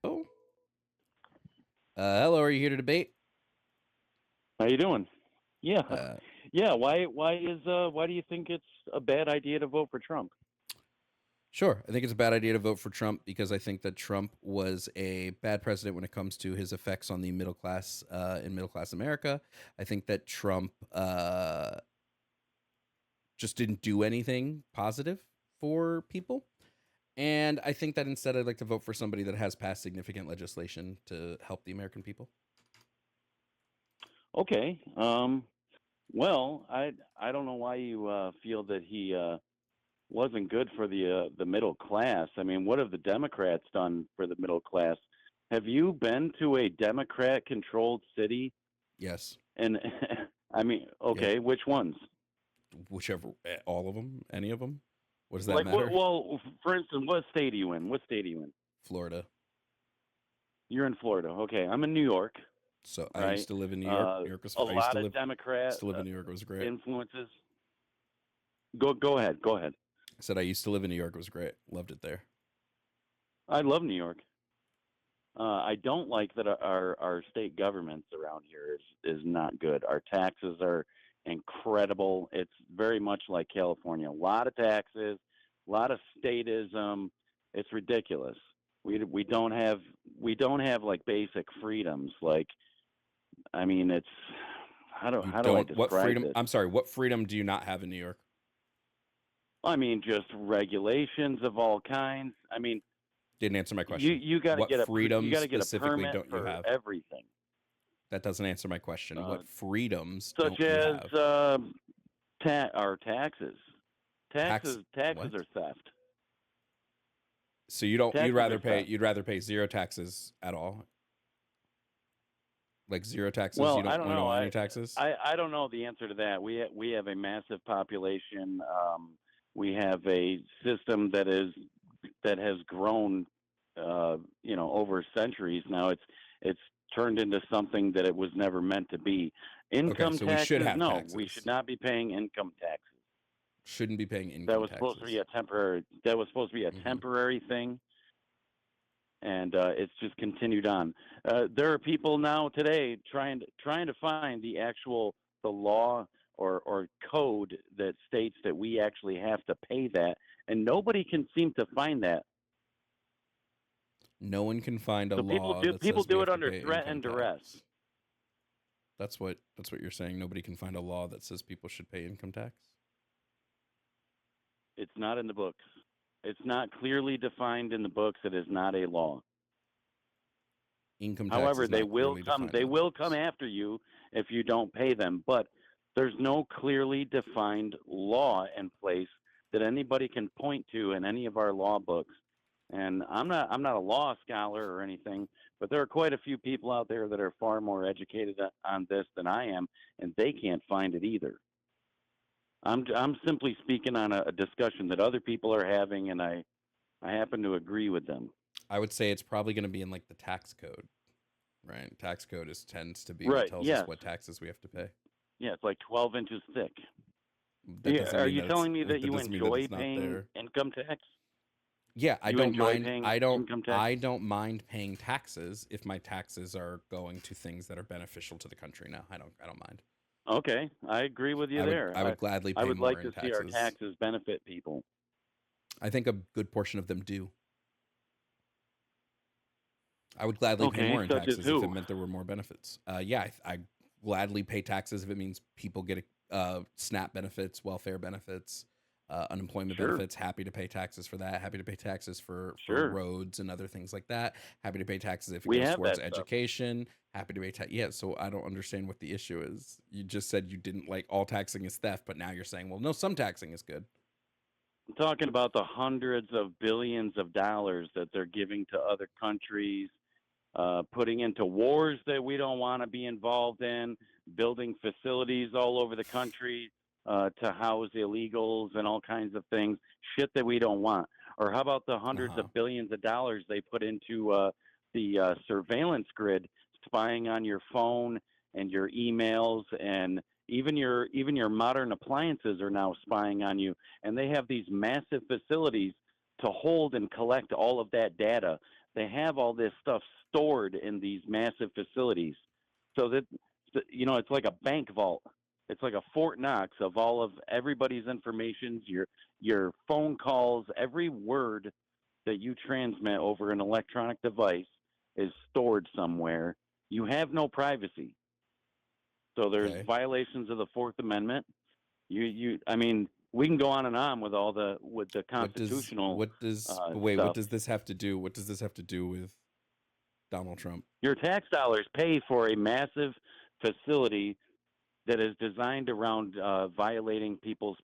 Oh. Hello, are you here to debate? How you doing? Yeah, Uh, yeah. Why do you think it's a bad idea to vote for Trump? sure. I think it's a bad idea to vote for Trump because I think that Trump was a bad president when it comes to his effects on the middle class in middle class America. I think that Trump just didn't do anything positive for people. And I think that instead I'd like to vote for somebody that has passed significant legislation to help the American people. Okay. Well, I don't know why you feel that he wasn't good for the middle class. I mean, what have the Democrats done for the middle class? Have you been to a Democrat-controlled city? Yes. And I mean, Yep. okay, which ones? Whichever, all of them, any of them. What does that Like, matter? well, for instance, what state are you in? What state are you in? Florida. You're in Florida. Okay, I'm in New York, So I used right? to live in New York. New York was. A I used lot to of live. Democrat Used to live in New York. It was great. influences. Go ahead. Go ahead. I said I used to live in New York. It was great. Loved it there. I love New York. I don't like that our state governments around here is not good. Our taxes are incredible. It's very much like California. A lot of taxes, a lot of statism. It's ridiculous. We don't have like basic freedoms. Like, I mean, it's how do You how do I don't. What describe freedom? this? I'm sorry. What freedom do you not have in New York? I mean, just regulations of all kinds. I mean, Didn't answer my you question. you got to What get you freedom got to get a specifically permit don't you for have? everything, That doesn't answer my question. uh, What freedoms such don't you as have? our taxes. Tax. Taxes What? are theft. So you don't. You'd Taxes rather are pay. theft. You'd rather pay zero taxes at all. Like zero taxes. You Well, I don't don't want know. any taxes. I don't know the answer to that. We have a massive population. We have a system that has grown, over centuries now. It's turned into something that it was never meant to be. Okay, Income so we should taxes? have No, we should taxes. not be paying income taxes. Shouldn't be paying That income was supposed to be taxes. a temporary. That was supposed to be a Hmm. temporary thing, and it's just continued on. There are people now today trying to find the law or code that states that we actually have to pay that, and nobody can seem to find that. No one can find a So people law do that people says we do it have to under pay threat income and duress. tax. That's what you're saying. Nobody can find a law that says people should pay income tax. It's not in the books. It's not clearly defined in the books. It is not a law. Income tax However, is they not will clearly come. defined in They the will come books. after you if you don't pay them. But there's no clearly defined law in place that anybody can point to in any of our law books. And I'm not a law scholar or anything, but there are quite a few people out there that are far more educated on this than I am, and they can't find it either. I'm simply speaking on a discussion that other people are having, and I happen to agree with them. I would say it's probably going to be in like the tax code, right? Tax code tends to be what Right? tells us Yes. what taxes we have to pay. Yeah, it's like 12 inches thick. That Yeah, doesn't are mean you that it's telling me that that you doesn't mean that enjoy it's not paying there. income tax? Yeah, I You don't enjoy mind. paying I don't. income I taxes? don't mind paying taxes if my taxes are going to things that are beneficial to the country. No, I don't. I don't mind. Okay, I agree with you there. I would gladly I pay would more like in to see our taxes. taxes benefit people. I think a good portion of them do. I would gladly pay Okay, more in such as taxes if it who? meant there were more benefits. Yeah, I gladly pay taxes if it means people get SNAP benefits, welfare benefits, unemployment Sure, benefits. Happy to pay taxes for that. Happy to pay taxes for sure. roads and other things like that. Happy to pay taxes if it We goes have towards that stuff. education. Happy to pay tax. Yeah, so I don't understand what the issue is. You just said you didn't like all taxing is theft, but now you're saying, well, no, some taxing is good. I'm talking about the hundreds of billions of dollars that they're giving to other countries, putting into wars that we don't want to be involved in, building facilities all over the country to house illegals and all kinds of things, shit that we don't want. Or how about the Uh hundreds huh. of billions of dollars they put into the surveillance grid, spying on your phone and your emails Even your modern appliances are now spying on you, and they have these massive facilities to hold and collect all of that data. They have all this stuff stored in these massive facilities, so that it's like a bank vault. It's like a Fort Knox of all of everybody's information, your phone calls, every word that you transmit over an electronic device is stored somewhere. You have no privacy. So there's Okay. violations of the Fourth Amendment. I mean, we can go on and on with the constitutional what stuff. does this have to do? What does this have to do with Donald Trump? Your tax dollars pay for a massive facility that is designed around violating people's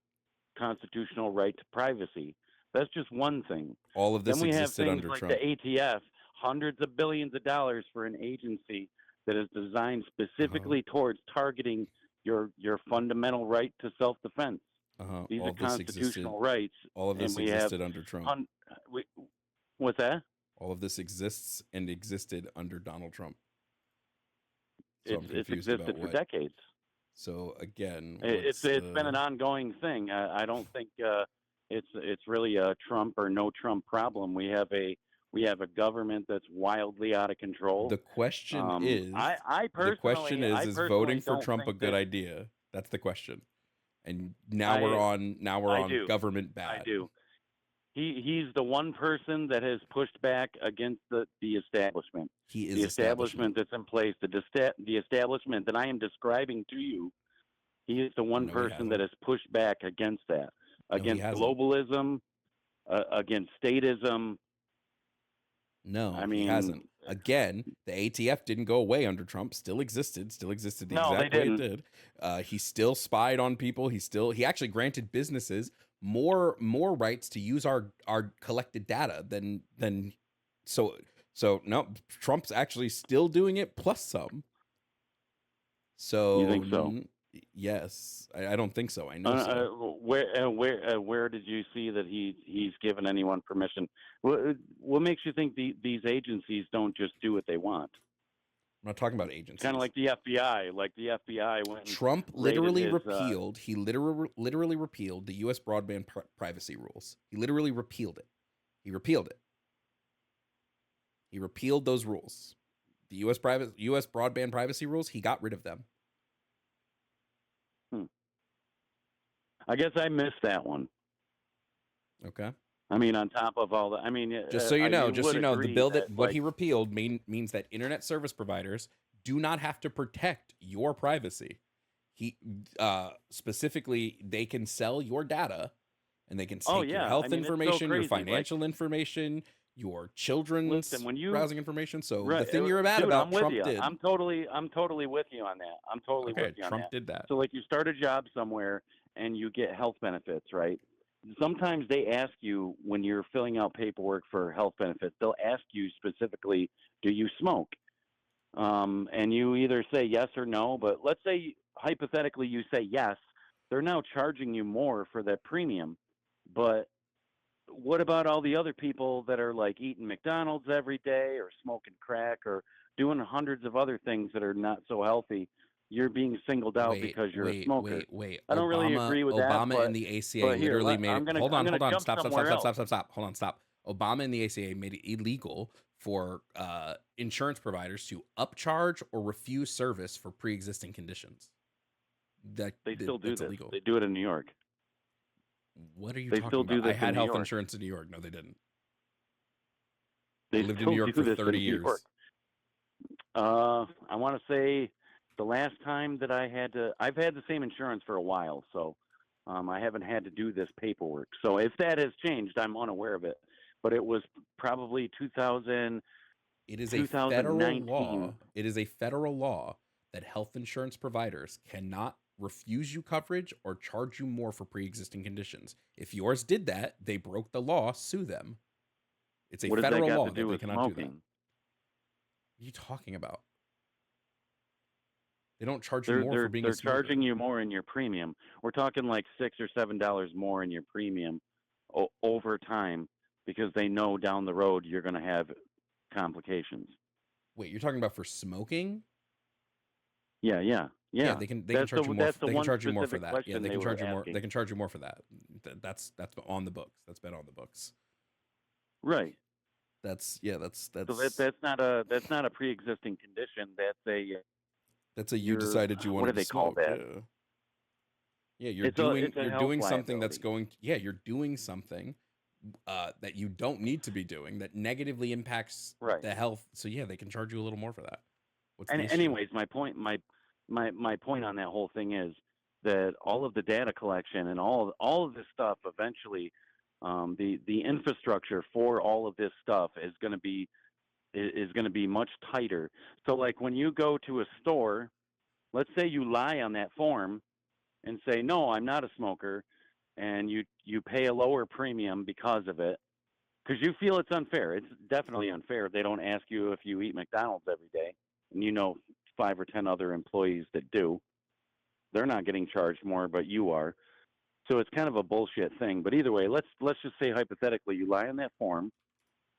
constitutional right to privacy. That's just one thing. All of Then this we have existed things under like the Trump. ATF, hundreds of billions of dollars for an agency that is designed Uh-huh. specifically towards targeting your fundamental right to self-defense. Uh-huh. These are constitutional rights, All of and this we have existed under Trump. hun- we, what's that? All of this exists and existed under Donald Trump. So I'm It's confused about existed for what. decades. So again, It's been an ongoing thing. I don't think it's really a Trump or no Trump problem. We have a government that's wildly out of control. the question is is voting personally for don't Trump a think good that idea? That's the question. And now we're I on do. government I bad. do. He's the one person that has pushed back against the establishment. He The is establishment. establishment that's in place, the establishment that I am describing to you, he is the one No, he person that hasn't. has pushed back against that, No, he against hasn't. globalism, against statism. No, I he mean, hasn't. Again, the ATF didn't go away under Trump. Still existed the no, they exact way it didn't. did. He still spied on people. He actually granted businesses more rights to use our collected data than so no. Trump's actually still doing it plus some. You So think so? yes, I don't think so. I know so. Where did you see that he's given anyone permission? What makes you think these agencies don't just do what they want? I'm not talking about Kind of agencies. like the FBI. Like the FBI went and Trump raided literally his. repealed. He literally repealed the U.S. broadband privacy rules. He literally repealed it. He repealed it. He repealed those rules. The U.S. broadband privacy rules. He got rid of them. Hmm. I guess I missed that one. Okay. I mean, on top of all that, I mean, Just so you know, you would the agree bill that, that what like, he repealed means that internet service providers do not have to protect your privacy. He specifically, they can sell your data, and they can oh take your yeah, I health mean, it's so information, your crazy. Like, financial information, your listen, children's when you browsing information. So the right, thing you're mad dude, I'm about, with Trump you. did. I'm totally with you on that. I'm totally with Okay, you on Trump that. did that. So, like, you start a job somewhere and you get health benefits, right? Sometimes they ask you when you're filling out paperwork for health benefits, they'll ask you specifically, do you smoke? And you either say yes or no. But let's say hypothetically you say yes, they're now charging you more for that premium. But what about all the other people that are like eating McDonald's every day or smoking crack or doing hundreds of other things that are not so healthy? You're being singled out Wait, because you're a wait, smoker. wait, wait. I don't really agree with that, Obama and the ACA but here literally made I'm it. gonna Hold I'm on, gonna hold on. jump Stop, stop, stop, somewhere stop, else. stop, stop, stop. Hold on, stop. Obama and the ACA made it illegal for insurance providers to upcharge or refuse service for pre-existing conditions. They still do That's this. illegal. They do it in New York. What are you They talking still about? do I this in had New health York. insurance in New York. No, they didn't. I They lived in New still York do for this 30 in New York. years. I want to say the last time that I've had the same insurance for a while, so I haven't had to do this paperwork. So if that has changed, I'm unaware of it. But it was probably It is a federal 2019. law. It is a federal law that health insurance providers cannot refuse you coverage or charge you more for pre-existing conditions. If yours did that, they broke the law, sue them. It's a What does that federal got law to that do they with cannot do that. What smoking? are you talking about? They don't charge you They're more for they're being a they're smoker. charging you more in your premium. We're talking like $6 or $7 more in your premium over time because they know down the road you're going to have complications. Wait, you're talking about for smoking? Yeah, yeah. Yeah, Yeah, they can that's charge the you more. that's the They can one charge you more for specific that. Yeah, question they they can were charge you more. They asking. can charge you more for that. That's on the books. That's been on the books. Right. That's So that's not a pre-existing condition. that's a you You're decided you what do wanted to they call smoke. that? Yeah. Yeah, It's a you're health doing something that's liability. going. Yeah, you're doing something that you don't need to be doing that negatively impacts Right. the health. So yeah, they can charge you a little more for that. What's the And issue? anyways, my point on that whole thing is that all of the data collection and all of this stuff eventually, the infrastructure for all of this stuff is going to be much tighter. So like when you go to a store, let's say you lie on that form and say no, I'm not a smoker, and you pay a lower premium because of it, because you feel it's unfair. It's definitely unfair. They don't ask you if you eat McDonald's every day, and 5 or 10 other employees that do. They're not getting charged more, but you are. So it's kind of a bullshit thing. But either way, let's just say hypothetically you lie on that form.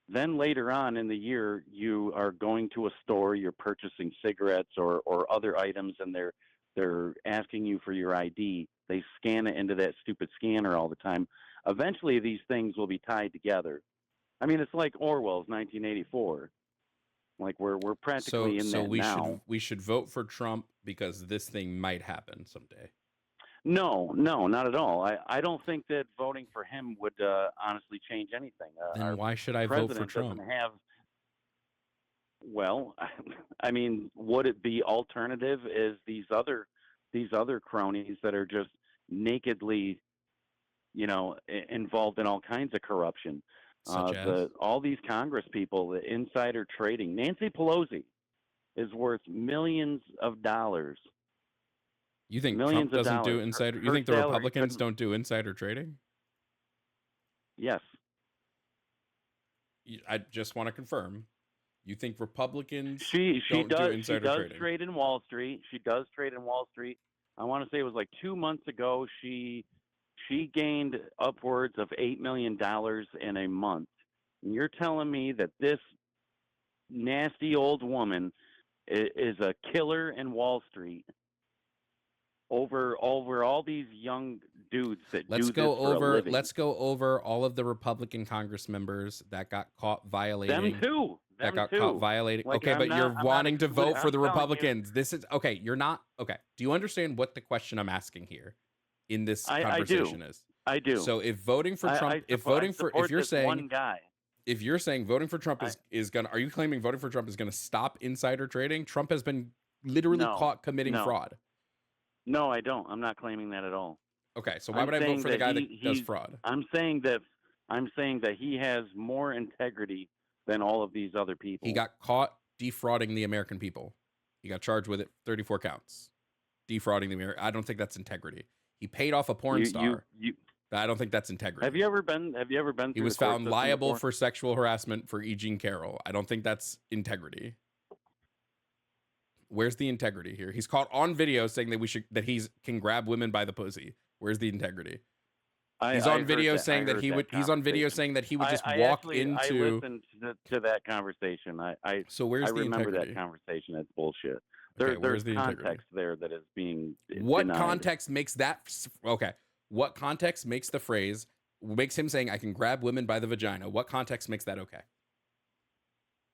Then later on in the year, you are going to a store, you're purchasing cigarettes or other items, and they're asking you for your ID. They scan it into that stupid scanner all the time. Eventually, these things will be tied together. I mean, it's like Orwell's 1984. Like we're practically in So that now. we should vote for Trump because this thing might happen someday. No, not at all. I don't think that voting for him would honestly change anything. Then Our why should I vote for president Trump? doesn't have. Well, I mean, would it be alternative? Is these other cronies that are just nakedly, involved in all kinds of corruption? Such as? All these Congress people, the insider trading. Nancy Pelosi is worth millions of dollars. You think Millions Trump of doesn't do dollars. insider? You Her think the salary Republicans couldn't- don't do insider trading? Yes. I just want to confirm. You think Republicans She don't do does insider trading? trade in Wall Street. She does trade in Wall Street. I want to say it was like 2 months ago. She gained upwards of $8 million in a month. And you're telling me that this nasty old woman is a killer in Wall Street over all these young dudes that do this for a living? Let's go over all of the Republican Congress members that got caught violating. Them too. That got caught violating. Like, okay, I'm but not- you're I'm not wanting to excluding- vote for the I'm telling you. Republicans. This is okay. You're not okay. Do you understand what the question I'm asking here in this I do. conversation is? I do. So if voting for Trump, if you're saying one guy, if you're saying voting for Trump is gonna, are you claiming voting for Trump is gonna stop insider trading? Trump has been literally caught committing fraud. No, I don't. I'm not claiming that at all. Okay, so why would I vote for the guy that does fraud? I'm saying that he has more integrity than all of these other people. He got caught defrauding the American people. He got charged with it, 34 counts. Defrauding the American. I don't think that's integrity. He paid off a porn star. I don't think that's integrity. Have you ever been? He was found liable for sexual harassment for E. Jean Carroll. I don't think that's integrity. Where's the integrity here? He's caught on video saying that he can grab women by the pussy. Where's the integrity? He's on video saying that he would. He's on video saying that he would just walk into. I listened to that conversation. So where's the integrity? I remember that conversation. That's bullshit. Okay, There's the context integrity there that is being. What denied. context makes that? Okay. What context makes the phrase, makes him saying I can grab women by the vagina? What context makes that okay?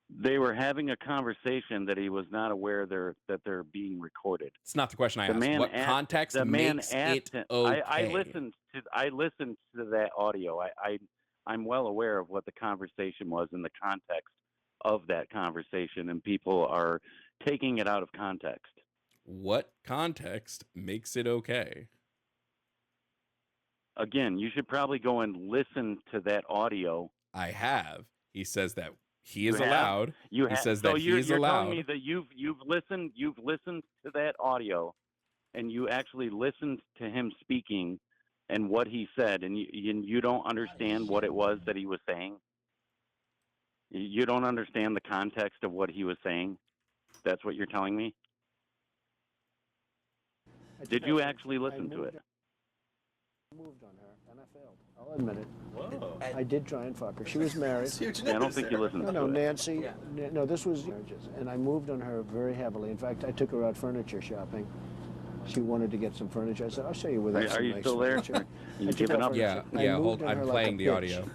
They were having a conversation that he was not aware that they're being recorded. It's not the question I asked. What context makes it okay? I listened to that audio. I'm well aware of what the conversation was in the context of that conversation, and people are taking it out of context. What context makes it okay? Again, you should probably go and listen to that audio. I have. He says that he is allowed. He says that he is you're allowed. telling me that you've listened to that audio, and you actually listened to him speaking and what he said, and you don't understand what it was that he was saying. You don't understand the context of what he was saying. That's what you're telling me. Did you actually listen to it? I moved on her, and I failed. I'll admit it. Whoa. I did try and fuck her. She was married. I don't think you listened to it. No, Nancy. Yeah. No, this was marriages, and I moved on her very heavily. In fact, I took her out furniture shopping, She wanted to get some furniture. I said, I'll show you where there's Are some you nice still there? furniture. You I took giving out up? furniture. Yeah, I yeah. moved Hold. on I'm her like playing a the bitch, audio.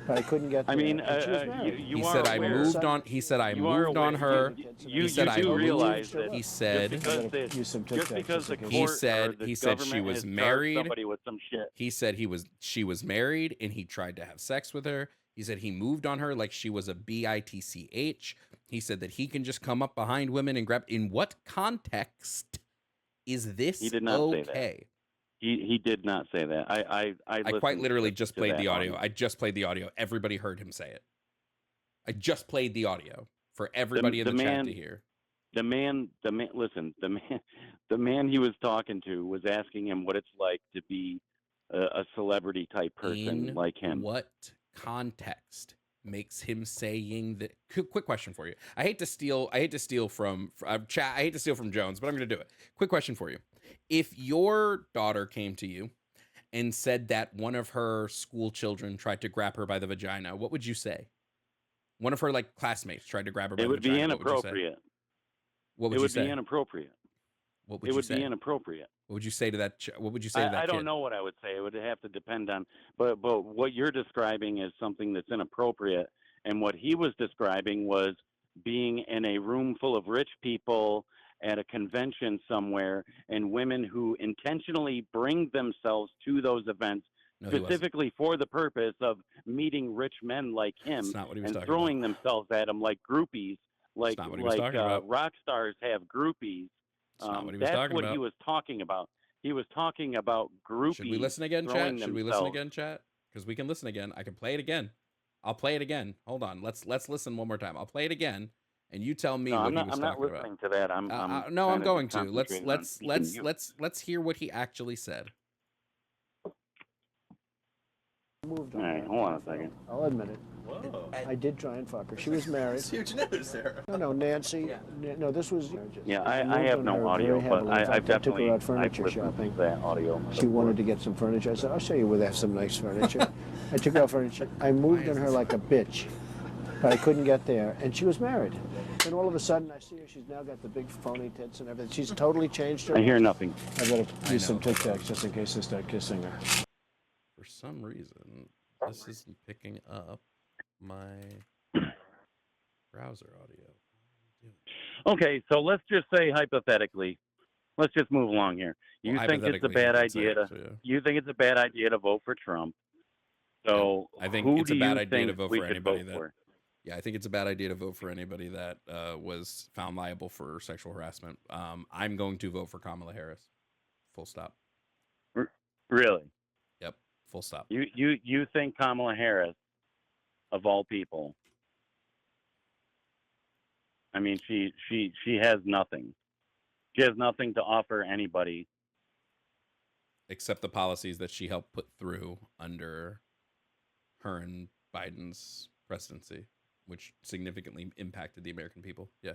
but I couldn't get there. I mean, and she was married. you He are said I aware. moved on. He said I moved on her. He said I do moved. realize that He said just because the he court or said the he said she government was has charged married. somebody with some shit. He said she was married and he tried to have sex with her. He said he moved on her like she was a bitch. He said that he can just come up behind women and grab. In what context is this He did not okay? say that. He did not say that. I quite literally just to played that the audio. audio. I just played the audio. Everybody heard him say it. I just played the audio for everybody in the chat to hear. Listen, the man he was talking to was asking him what it's like to be a celebrity type person like him. What context makes him saying that? Quick question for you. I hate to steal from chat. I hate to steal from Jones, but I'm going to do it. Quick question for you. If your daughter came to you and said that one of her school children tried to grab her by the vagina, what would you say? One of her like classmates tried to grab her by the vagina. It would be inappropriate. What would you say? It would be inappropriate. What would you say? It would be inappropriate. What would you say to that? What would you say to that I don't kid? know what I would say. It would have to depend on, but what you're describing is something that's inappropriate, and what he was describing was being in a room full of rich people at a convention somewhere, and women who intentionally bring themselves to those events specifically for the purpose of meeting rich men like him and throwing themselves at him like groupies, like rock stars have groupies. That's what he was talking about. He was talking about groupies. Should we listen again, chat? Should we listen again, chat? Because we can listen again. I can play it again. I'll play it again. Hold on. Let's listen one more time. I'll play it again, and you tell me what he was talking about. I'm not listening to that. I'm going to. Let's hear what he actually said. Moved on. All right, hold on a second. I'll admit it. Whoa. I did try and fuck her. She was married. That's huge news there. No, Nancy. No, this was. Yeah, I have no audio, but I've definitely took her out furniture shopping. That audio. She wanted to get some furniture. I said, I'll show you where there's some nice furniture. I took out furniture. I moved on her like a bitch, but I couldn't get there, and she was married. Then all of a sudden, I see her. She's now got the big phony tits and everything. She's totally changed her. I hear nothing. I better use some Tic Tacs just in case I start kissing her. For some reason, this isn't picking up my browser audio. Okay, so let's just say hypothetically, let's just move along here. You think it's a bad idea to vote for Trump? So I think it's a bad idea to vote for anybody that. Yeah, I think it's a bad idea to vote for anybody that was found liable for sexual harassment. I'm going to vote for Kamala Harris. Full stop. Really? Yep. Full stop. You think Kamala Harris, of all people? I mean, she has nothing. She has nothing to offer anybody except the policies that she helped put through under her and Biden's presidency, which significantly impacted the American people. Yeah.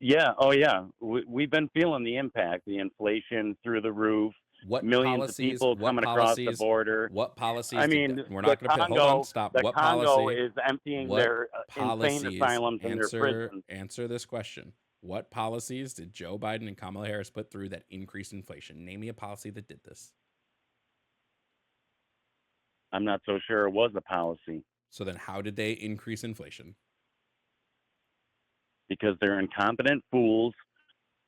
Yeah. Oh, yeah. We've been feeling the impact, the inflation through the roof. What millions policies, of people coming across the border. What policies? I mean, we're not going to hold on. Stop. The what Congo policy is emptying their insane asylums and their prisons. Answer this question. What policies did Joe Biden and Kamala Harris put through that increased inflation? Name me a policy that did this. I'm not so sure it was a policy. So then how did they increase inflation? Because they're incompetent fools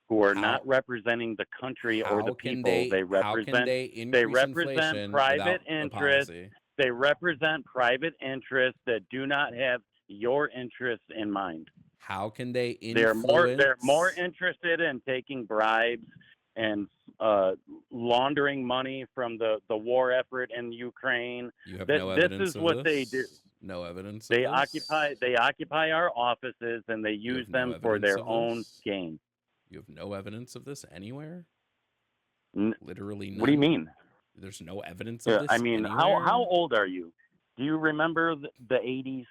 who are not representing the country or the people. They represent private interests. They represent private interests that do not have your interests in mind. How can they influence? They're more interested in taking bribes and laundering money from the war effort in Ukraine. You have no evidence this is what they do. No evidence. They occupy our offices and they use them for their own gain. You have no evidence of this anywhere? Literally none. What do you mean? There's no evidence of this I mean, anywhere? how old are you? Do you remember the 80s,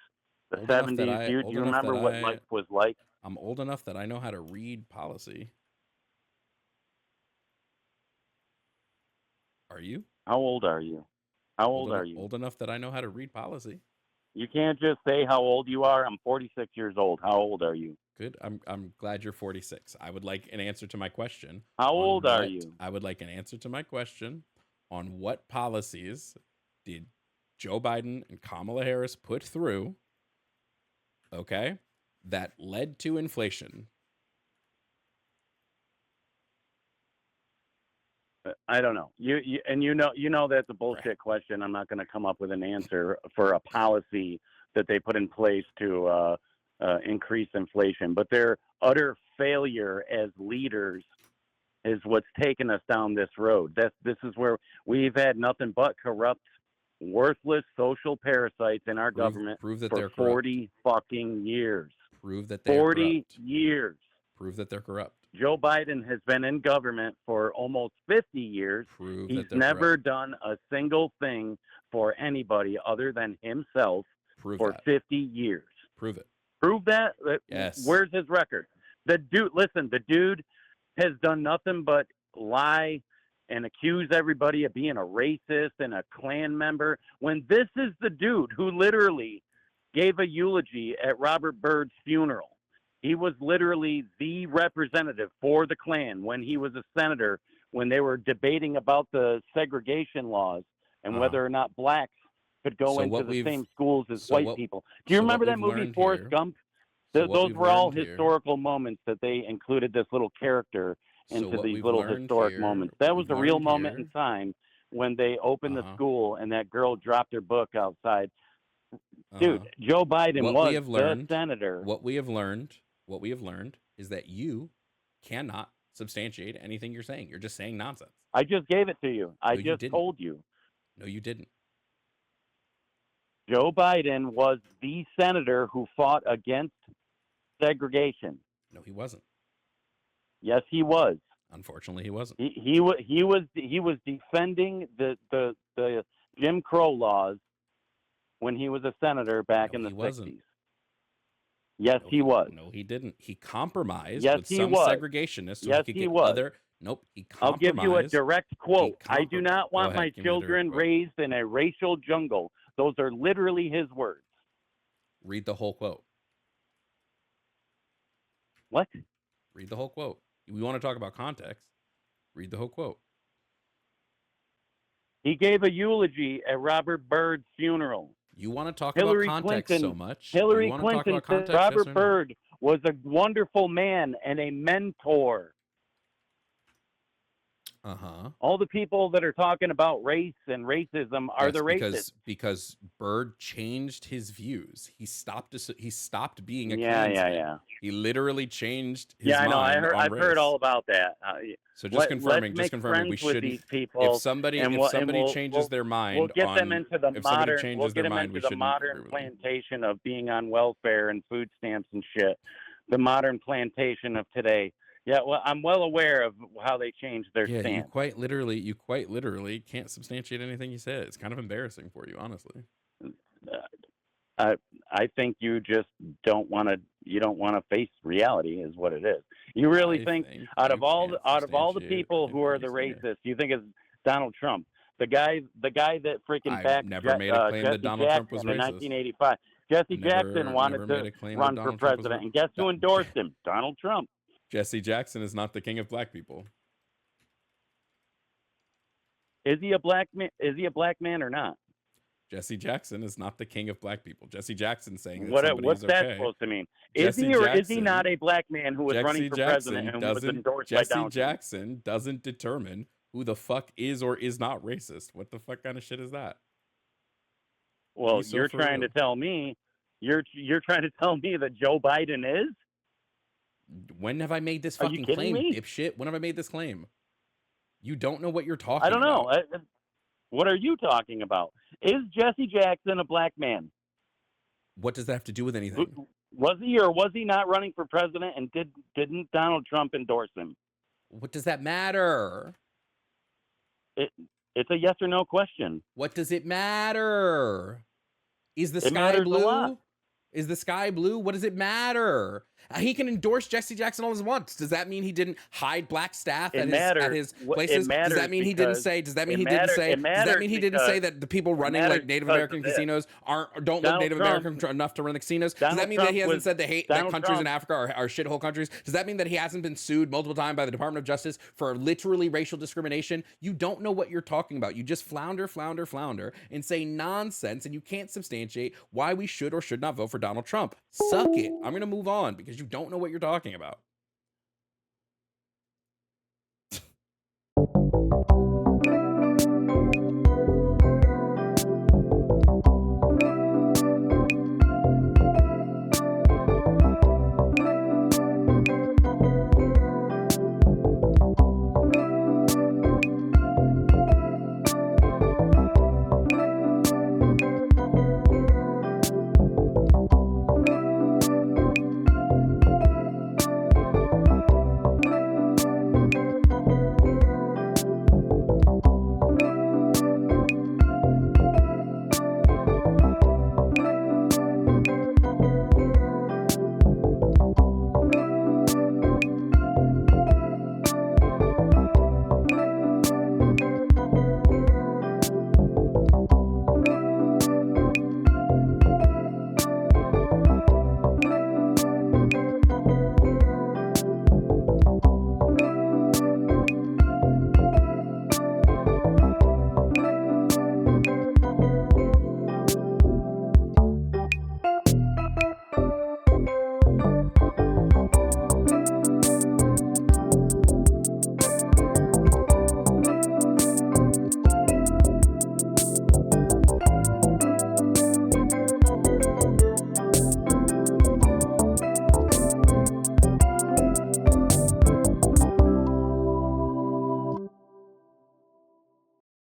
the 70s? Do you remember what life was like? I'm old enough that I know how to read policy. Are you? How old are you? How old are you? Old enough that I know how to read policy. You can't just say how old you are. I'm 46 years old. How old are you? Good. I'm glad you're 46. I would like an answer to my question. How on old are what- you? I would like an answer to my question on what policies did Joe Biden and Kamala Harris put through, okay, that led to inflation. I don't know. You know that's a bullshit question. I'm not going to come up with an answer for a policy that they put in place to increase inflation. But their utter failure as leaders is what's taken us down this road. This is where we've had nothing but corrupt, worthless social parasites in our government Prove that for they're 40 fucking years. Prove that they're 40 corrupt. years. Prove that they're corrupt. Joe Biden has been in government for almost 50 years. Prove He's that they're never corrupt. done a single thing for anybody other than himself Prove for that. 50 years. Prove it. Prove that? Yes. Where's his record? The dude has done nothing but lie and accuse everybody of being a racist and a Klan member, when this is the dude who literally gave a eulogy at Robert Byrd's funeral. He was literally the representative for the Klan when he was a senator, when they were debating about the segregation laws and whether or not blacks could go So into what the we've- same schools as so white what- people. Do you so what remember that we've movie, learned Forrest here- Gump? So what Those we've were all learned here- historical moments that they included this little character so into what these we've little learned historic here- moments. what That was we've a real learned moment here- in time when they opened the Uh-huh. school and that girl dropped her book outside. Dude, Uh-huh. Joe Biden What was we have learned- the senator. What we have learned is that you cannot substantiate anything you're saying. You're just saying nonsense. I just gave it to you. I No, you just didn't. told you. No, you didn't. Joe Biden was the senator who fought against segregation. No, he wasn't. Yes, he was. Unfortunately, he wasn't. He was defending the Jim Crow laws when he was a senator back No, in the he wasn't. 60s. Yes, he was. No, he didn't. He compromised Yes, with he some was. segregationists so Yes, he could he get was. other. Nope, he I'll compromised. give you a direct quote. I do not Go want ahead, my give me the children direct quote. raised in a racial jungle. Those are literally his words. Read the whole quote. What? Read the whole quote. We want to talk about context. Read the whole quote. He gave a eulogy at Robert Byrd's funeral. You want to talk Hillary about context Clinton- so much. Hillary you want to talk Clinton about context, said Robert yes or no? Byrd was a wonderful man and a mentor. Uh-huh. All the people that are talking about race and racism are Yes, the racists. because Byrd changed his views. He stopped being a Yeah. Klansman. He literally changed his Yeah, I know. mind on I've race. heard all about that. So Let's confirming, make we friends with shouldn't. these people. If somebody and we'll changes we'll- their mind, we'll get them on- into the if somebody modern. changes We'll get their them mind, we into the shouldn't modern agree with them. plantation of being on welfare and food stamps and shit. The modern plantation of today. Yeah, well, I'm well aware of how they changed their Yeah, you stance. quite literally can't substantiate anything you said. It's kind of embarrassing for you, honestly. I think you just don't want to. You don't want to face reality, is what it is. You really I think out of you all can't the substantiate people who are the anything you say. racists, you think it's Donald Trump, the guy that freaking I've backed never made a claim that Jesse Donald Trump was Jackson in racist. 1985. Jesse Jackson Never wanted made a to claim that run for Donald Trump was president, ra- and guess who That- endorsed him? Donald Trump. Jesse Jackson is not the king of black people. Is he a black man? Is he a black man or not? Jesse Jackson is not the king of black people. Jesse Jackson saying that What's somebody's that okay. supposed to mean? Jesse Is he or is he Jackson- not a black man who was running for president and was endorsed by Jesse Donald Trump? Jackson doesn't determine who the fuck is or is not racist. What the fuck kind of shit is that? Well, Be so you're for trying real. to tell me you're trying to tell me that Joe Biden is? When have I made this Are you fucking kidding claim, me? dipshit? When have I made this claim? You don't know what you're talking I don't know. about. What are you talking about? Is Jesse Jackson a black man? What does that have to do with anything? Was he or was he not running for president? And didn't Donald Trump endorse him? What does that matter? It's a yes or no question. What does it matter? Is the It sky matters a lot. blue? Is the sky blue? What does it matter? He can endorse Jesse Jackson all he wants. Does that mean he didn't hide black staff It at matters. his It places? Does that mean he didn't matters say? Does that mean it he didn't matter- say? it Does that matters mean he didn't say because- that the people running matters like Native because American of this. casinos don't look Donald Native Trump- American enough to run the casinos? Does Donald that mean that he Trump hasn't said that Donald countries in Trump- Africa are shithole countries? Does that mean that he hasn't been sued multiple times by the Department of Justice for literally racial discrimination? You don't know what you're talking about. You just flounder and say nonsense, and you can't substantiate why we should or should not vote for Donald Trump. Suck it. I'm going to move on because you don't know what you're talking about.